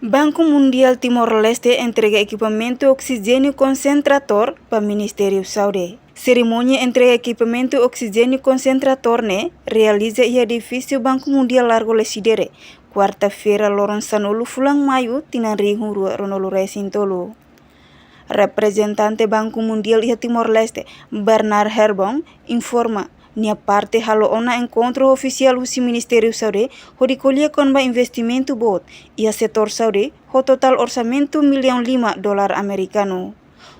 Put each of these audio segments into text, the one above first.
Banco Mundial Timor-Leste entrega equipamento oxigênio concentrator para o Ministério Saúde. Cerimônia entrega equipamento oxigênio concentrator realiza em edifício Banco Mundial Largo Lesidere, quarta-feira, Loronsanolo, Fulang Maio, Tinanrihu, Ronolo Resintolo. Representante Banco Mundial e Timor-Leste, Bernard Herbon, informa nia parte halo ona encontro oficial do Ministério Saúde, ho recolher com investimento bot e a setor saúde, ho total orçamento $1,5 americano.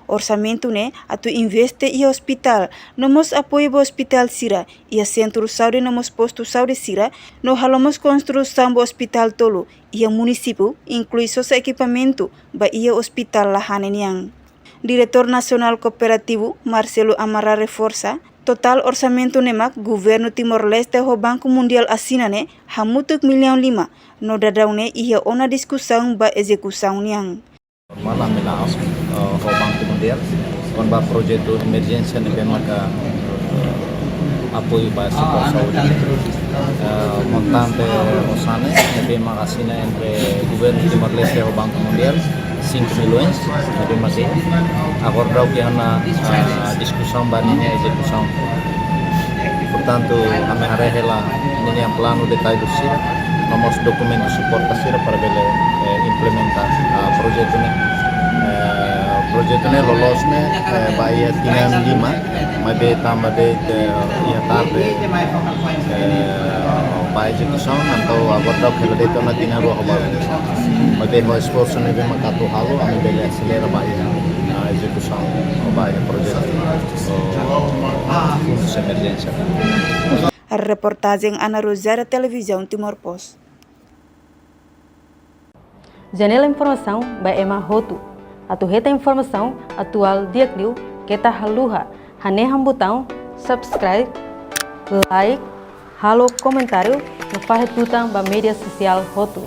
Orçamento atu investe e hospital, nomos apoio bo hospital Sira e a centro saúde nomos posto saúde Sira, no halomos construção bo hospital tolo e a município inclui sosa equipamento ba ia hospital lahaneniang. Diretor Nasional Kooperativo Marcelo Amara reforça total orçamento nemak governo Timor-Leste ho Banco Mundial assinane hamutuk $1,5 no dadaune ia ona discussão ba execução niang. Malam milaos ho Banco Mundial con ba projeto emergência ne maka apoio para setor saúde montante osane ne makasina entre governo Timor-Leste ho Banco Mundial 5 milhões de masih acordou que na discussão baninha execução. Portanto, a minha rela nem plano detalhe do CIRA, vamos documentos suporta CIRA para implementar o projeto projeto lolos bahia tinha 5 mas tambah de ia tarde para execução então agora que ele deu na tinha rua baru mas o esforço nebe makatu halo ame bele acelera bahia a execução bahia projeto fundos emergência. A reportagem Ana Rosera, Televisão Timor Post. Janela informação by Emma Hotu. Atu reta informação atual diakliu kita haluha haneham botão subscribe, like, halo comentário no fahet botão ba media sosial Hotu.